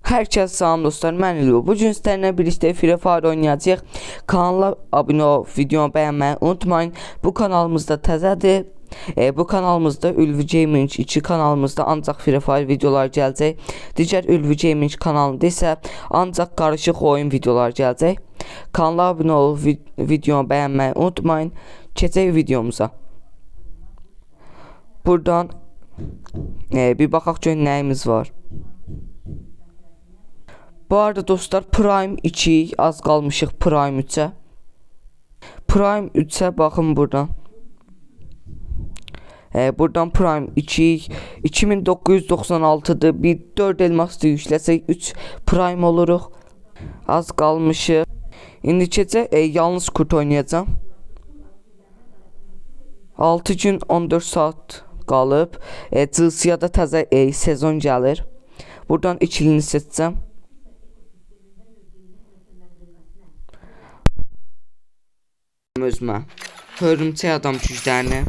Hər kəs salam dostlar, mən İlyo. Bu gün sizlərlə birlikdə Free Fire oynayacağıq. Kanala abunə ol, videonu bəyənməyi unutmayın. Bu kanalımızda təzədir. Bu kanalımızda Ülvi Gaming 2 kanalımızda ancaq Free Fire videolar gələcək. Digər Ülvi Gaming kanalında isə ancaq qarışıq oyun videolar gələcək. Kanala abunə ol, videonu bəyənməyi unutmayın. Keçək videomuza. Buradan bir baxaq görək nəyimiz var. Bu arada dostlar, Prime 2 az qalmışıq Prime 3'ə. Prime 3'ə baxın buradan. Buradan Prime 2 2996'dır. Bir 4 elmasda yükləsək 3 Prime oluruq. Az qalmışıq. İndi keçə yalnız kurt oynayacağım. 6 gün 14 saat qalıb. GC'da təzə sezon gəlir. Buradan ikilini seçəcəm. Özümə hörümçək adam cüclərini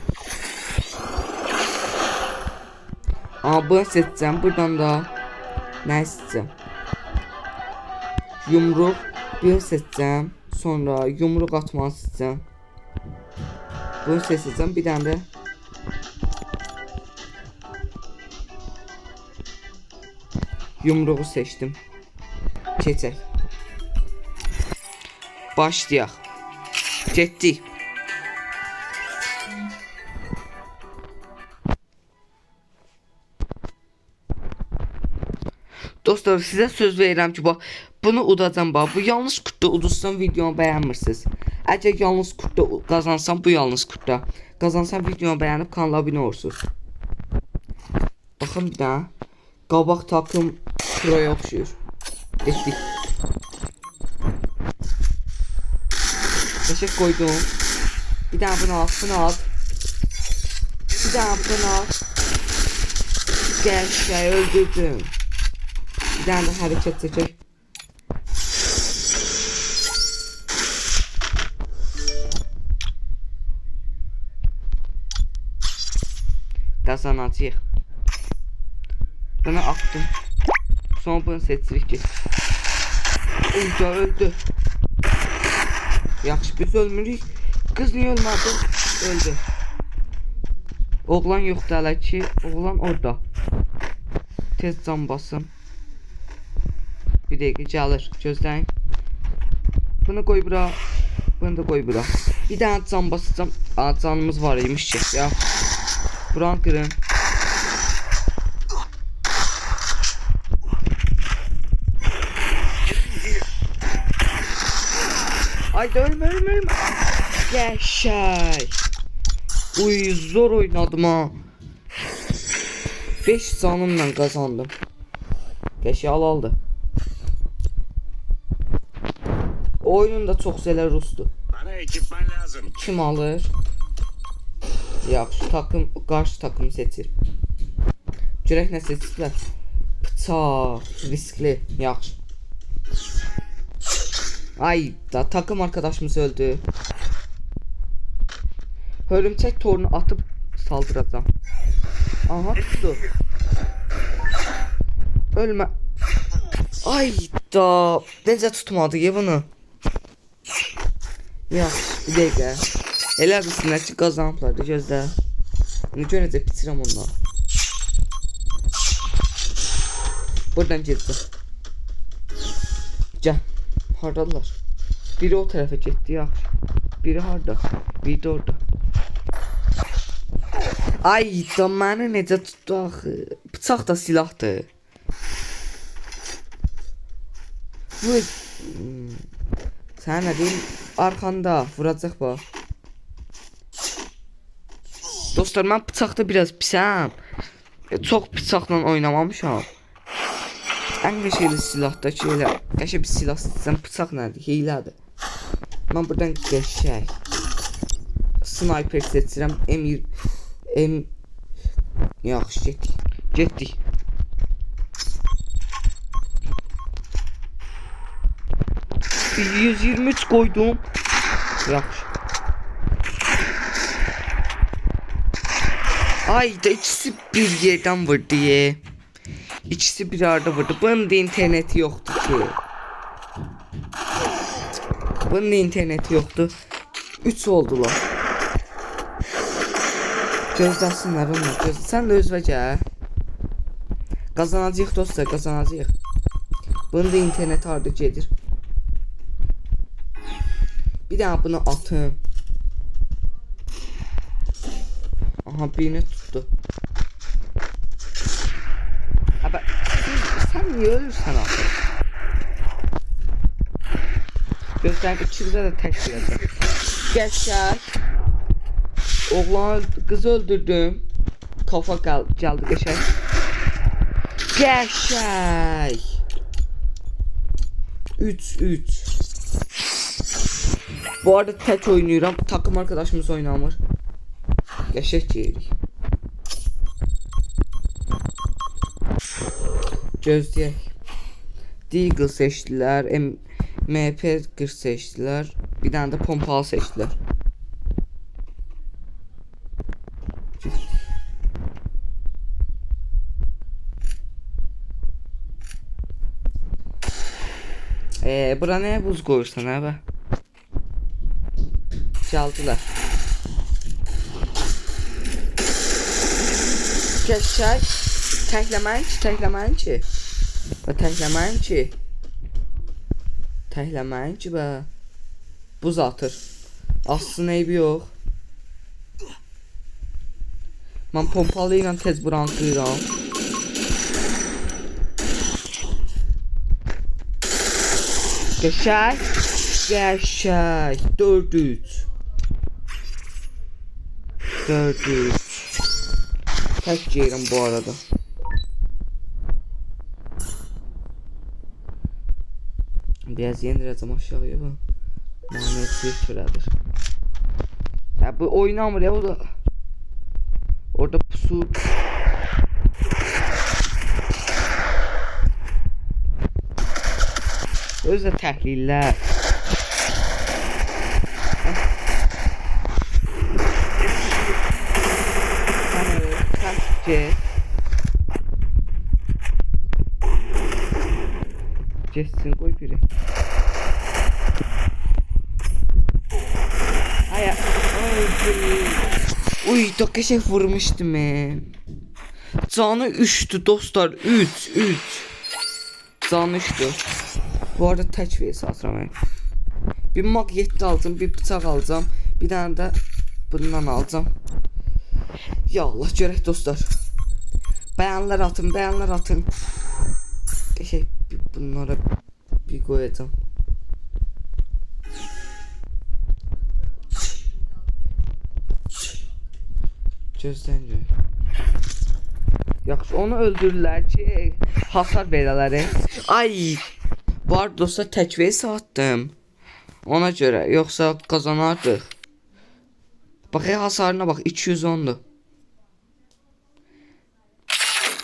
bunu seçəcəm. Buradan da nə seçəcəm? Yumruq bir seçəcəm. Sonra yumruq atmanı seçəcəm. Bunu seçəcəm. Bir dənə də yumruğu seçdim. Keçək. Başlayaq. Getdik. Dostlar, sizə söz verirəm ki, bax, bunu udacam bax. Bu yalnız kurtda udursam videonu bəyənmirsiniz. Əgər yalnız kurtda qazansam, bu yalnız kurtda qazansam videonu bəyənib kanala abunə olursunuz. Baxın bir daha. Qabaq takım proya oxşuyur. Getdik. Teşekkür koydum. Bir daha bunu al. Bir daha bunu al. Gel şey öldürdüm. Bir daha da hareket çekecek. Kazanacağıq. Bunu attım. Sonra bunu seçirik ki. Öldü. Yaxşı, biz ölmürük. Qız niyə ölmədi? Öldü. Oğlan yoxdur hələ ki. Oğlan orada. Tez can basım. Bir dəqiqə gəlir. Gözləyin. Bunu qoy bura. Bunu da qoy bura. Bir dənə can basacağım. Canımız var imiş ki. Ya. Buranı qırın. Ay da ölme. Geçey. Uy, zor oynadım ha. 5 canımla kazandım. Geçey aldı. Oyunun da çok şeyler rusdu. Bana ekipman lazım. Kim alır? Yaxşı, takım karşı takım seçir. Görək nə seçiblər. Bıçaq, riskli, yaxşı. Ay da takım arkadaşımız öldü. Hörümçək torunu atıp saldıracağım. Aha, tuttu. Ölmə. Ay da necə tutmadı ya bunu. Yaxşı, bir dəqiqə. Elə bilsinlər ki, qazanıblar da, gözlə. Bunu görəcək, bitirəm onları. Buradan gedəcəm. Gəl. Hardadılar? Biri o tarafa gitti, yaxşı. Biri harda? Biri de orada. Ay da məni necə tutdu axı. Bıçaq da silahdır. Sən nə deyim? Arkanda vuracaq bax. Dostlar, mən bıçaqda biraz pisəm. Çox bıçaqla oynamamışam. Ən qəşəngli silahdakı elə qəşəng bir silah seçsəm, bıçaq nədir? Hiylədir. Mən buradan qəşəng sniper seçirəm. Yaxşı, getdik. Bir 123 koydum. Yaxşı. Ay da ikisi bir yerden vurdu ye. İkisi bir arada vurdu. Bunun da interneti yoktu ki. Bunun da interneti yoktu. 3 oldular. Gözləsinlər onlar. Sən də özünə gəl. Qazanacağıq dostlar, qazanacağıq. Bunun da internet harda gedir. Bir daha bunu atın. Aha, birini tuttu. Abi sen niye ölürsen artık? Gözlerim içimizde de tek girəcək. Geçer. Oğlan kızı öldürdüm. Kafa geldi geçer. Geçer. 3-3. Bu arada tek oynuyorum. Takım arkadaşımız oynamır. Geçek yedik. Gözləyək. Deagle seçdilər. MP40 seçdilər. Bir dənə də pompalı seçdilər. Bura nəyə buz qoyursan əbə? Çaldılar. Keçək. Təkləməyin ki. Təkləməyin ki bə. Buz atır. Aslında eybi yox. Mən pompalı ilə tez burankıyıram. Geçək. 4-3. Tek yerim bu arada. Biraz yendireceğim aşağıya bu. Maneviyet türedir. Ya bu oynamır ya, o da. Orada pusu. Özde təhlillər. Sen Jetsin koy biri. Aya. Uy, tokeşe vurmuştum Canı 3'tü dostlar. 3. Canı 3'tü. Bu arada tek vs atıram. Bir mag 7 alacağım, bir bıçaq alacağım, bir tane de bundan alacağım. Ya Allah, görək dostlar. Beğenler atın. Bunlara bir koyacağım. Gözden gör. Yaxşı, onu öldürürlər ki hasar verələr. Ay, bu arada dostlar tek vs attım. Ona göre, yoksa kazanardıq. Bak hasarına bak, 210'du.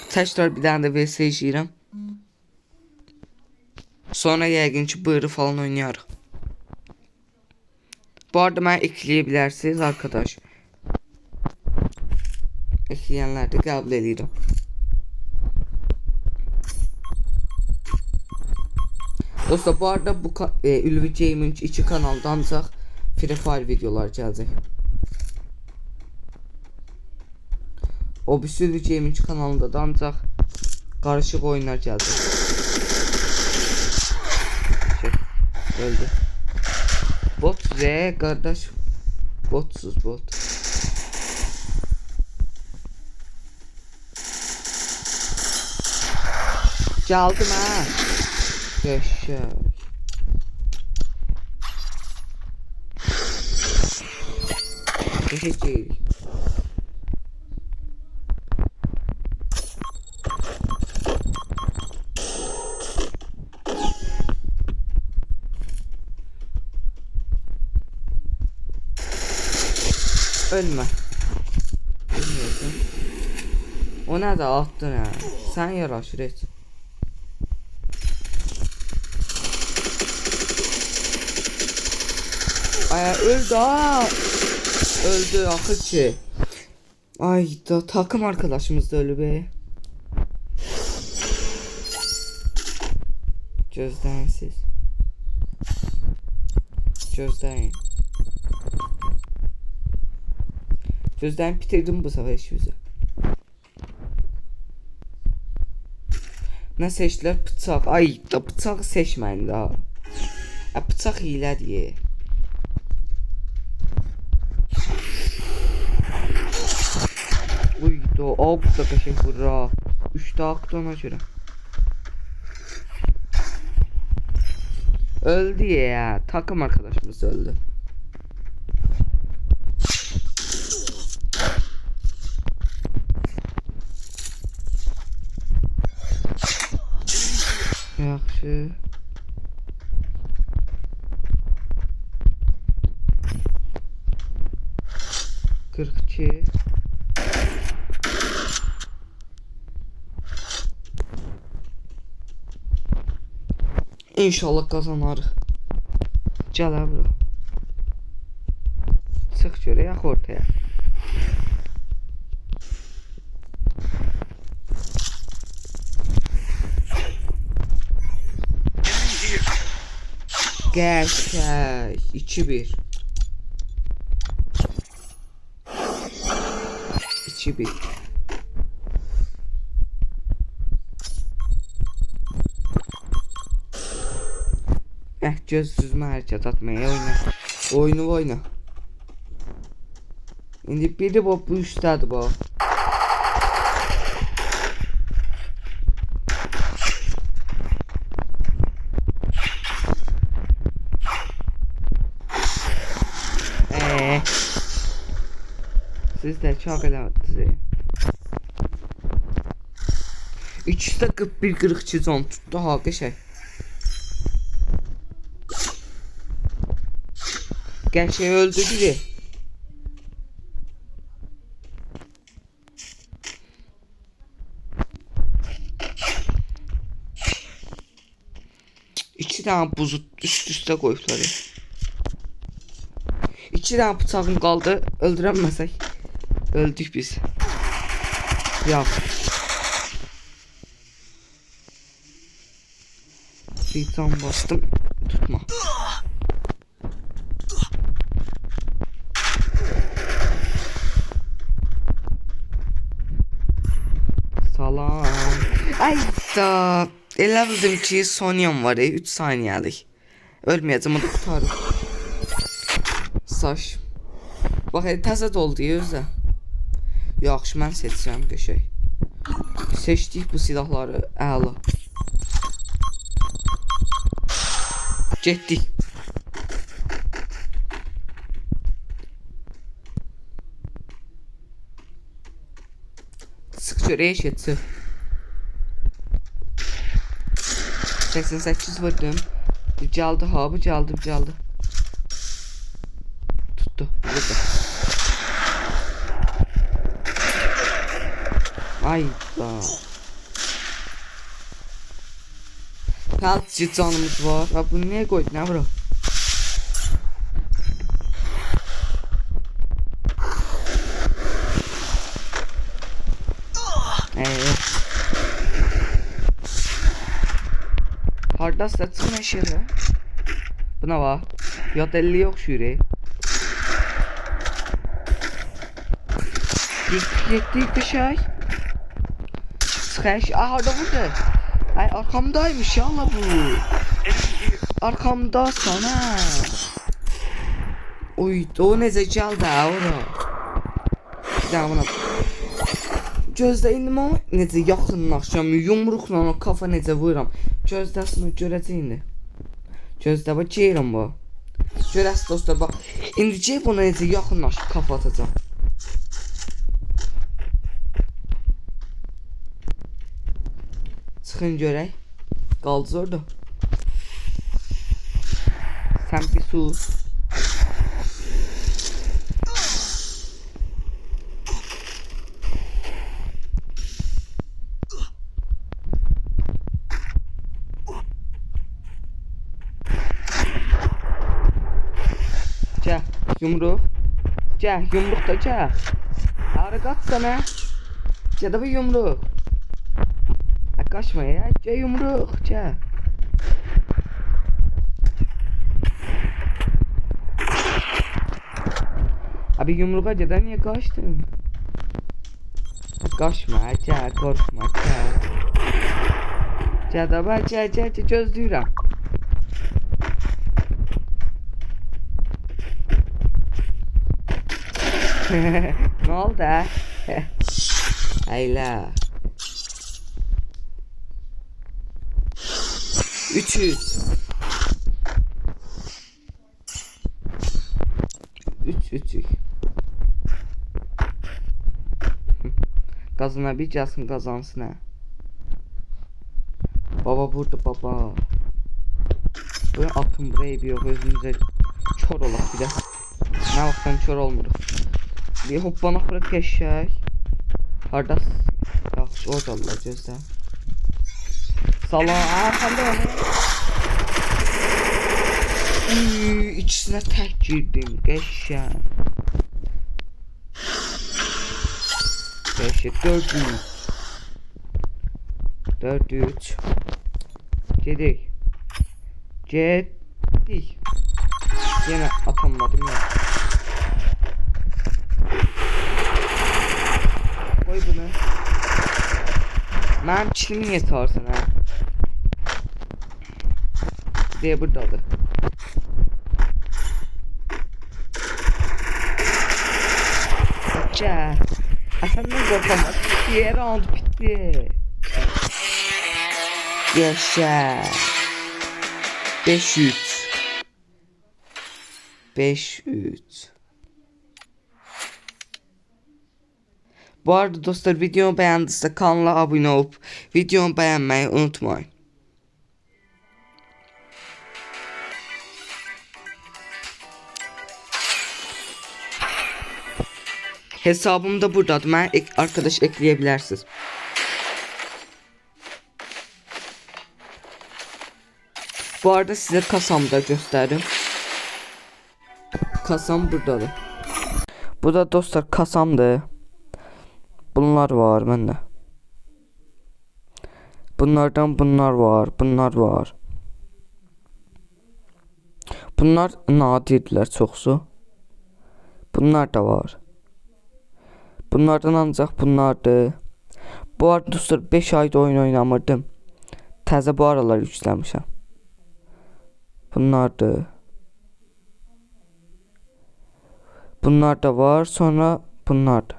Tekrar bir tane de vs işləyirəm. Sonra yəqin ki bığırı falan oynayarıq. Bu arada mənə ekləyə bilərsiniz arkadaş. Ekləyənlər də qəbul edirəm. Dostlar bu arada bu Ülvi Gaming 2 kanalda ancaq Free Fire videolar gələcək. O birisi Ülvi Gaming kanalında da ancaq qarışıq oyunlar gələcək. Öldü. Bot kardeş. Botsuz bot. Çaldım ha. Yaşa. Teşekkür. Ölme. Bilmiyorsun. O ne de attın ha. Sen yaraşır et. Ay öldü ha. Öldü axır ki. Ay da takım arkadaşımız da ölü be. Gözləyin siz. Gözləyin. Gözləyin, bitirdim bu sefer işimizi. Nə seçdilər? Bıçaq. Ay da bıçağı seçməyin daha. Bıçaq hilədir. Uydu. O bu da qəşəng vurur. 3 dakika ona görə. Öldü ya. Takım arkadaşımız öldü. Yaxşı. Kırk iki. İnşallah kazanarıq. Gəl ha bura. Çıx görək ortaya. Gerçək 2-1. 2-1. Göz süzme hərəkət atmaya oyna. Oyna. İndi biri bu üstədir bu. Siz de çok eləmədiniz. 341-42 can tuttu ha qəşəng. Gerçeği öldü biri. İki tane buzu üst üste koyuplar. İki tane bıçağım kaldı. Öldüremezsek. Öldük biz. Ya. Bir can bastım. Tutma. Salam. Ay da. Elə bildim ki soniyam var 3 saniyəlik. Ölməyəcəm, onu qutarım. Saç. Bax, təzə doldu özdə. Yaxşı, mən seçirəm qəşəng. Seçdik bu silahları, əla. Getdik. Sıx görək keçsin. 88 vurdum. Caldı ha, bu caldı. Tuttu. Burada. Ay da. Kaç canımız var? Ha, bunu niye koydun ha bro? Hardasla çıxın eşiğə. Buna bax. Yad 50 yox şürə. 147 qəşəng. Çıxış. Harda vurdu? Ay arkamdaymış ya Allah bu. Arkamda sana. Oy, o necə gəldi ha ora. Bir daha buna. Gözlə indi mən necə yaxınlaşacağım, yumruqla o kafa necə vururam. Gözləsin, görəcək indi. Gözlə, bax, geyirəm bu. Görəsiz dostlar, bax. İndi buna necə yaxınlaşıb kafa atacağım. Çıxın görək. Qaldız orada. Sən bir sus. Gəl, yumruq. Gəl, yumruq da gəl. Arı qaçsana. Gəl də bu yumruq. Kaçma ya, yumruq, gəl. Abi yumruğa gedər niyə qaçdın? Qaçma, gəl, qorxma, gəl. Gəl də, gəl, gözləyirəm. Ne oldu ha? Hayla. 300. 3. Kazanabileceğsin, kazansın ha. Baba burada baba. Böyle atın buraya bir yok, özümüze kör olaq bir də. Nə vaxtdan kör olmuruq. Bir hoppanaq bura keçək. Hardas? Yaxşı, oradalar gözlə. Salam, sən də onu. İkisinə tək girdim, qəşəng. Qəşəng, 4-3. Gedik. Getdik. Yine atamadım ya. Koy bunu. Mənim çilim niye sarsan ha? Diye buradadır. Gel. Senden korkamaz. Bir round bitti. Yaşa. 5-3. 5-3. Bu arada dostlar, videomu beğendiyse kanala abone olup videomu beğenmeyi unutmayın. Hesabım da buradadır. Ben arkadaş ekleyebilirsiniz. Bu arada size kasamda göstereyim. Kasam buradadır. Bu da dostlar kasamdır. Bunlar var bende. Bunlardan bunlar var. Bunlar var. Bunlar nadirdirlər çoxsu. Bunlar da var. Bunlardan ancaq bunlardır. Bu arada dostlar 5 ayda oyun oynamırdım. Təzə bu aralar yükləmişəm. Bunlardır. Bunlar da var. Sonra bunlardır.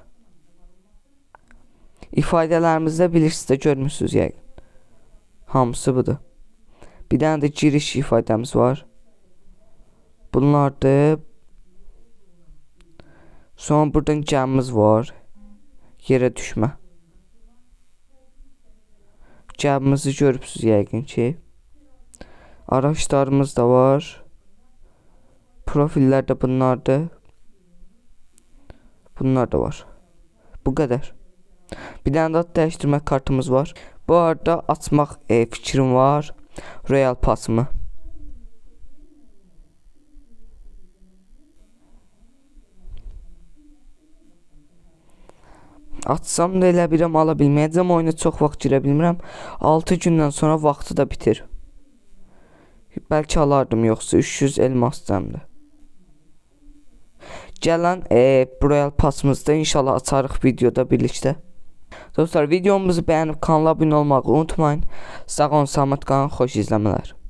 İfadələrimizdə bilirsiniz də, görmüsünüz yəqin. Hamısı budur. Bir dənə də giriş ifadəmiz var. Bunlardır. Sonra buradan gəmimiz var. Yerə düşmə. Gəmimizi görürsünüz yəqin ki. Araçlarımız da var. Profiller de bunlardır. Bunlar da var. Bu kadar. Bir tane de değiştirme kartımız var. Bu arada açmaq fikrim var. Royal Pass'ımı. Açsam da elə bilirəm ala bilməyəcəm. Oyuna çox vaxt girə bilmirəm. 6 gündən sonra vaxtı da bitir. Belki alardım, yoxsa 300 elmasdandı. Gələn Royal Pass'ımızda inşallah açarıq videoda birlikdə. Dostlar, videomuzu bəyənib kanala abunə olmağı unutmayın. Sağ olun, salamat qalın, xoş izləmələr.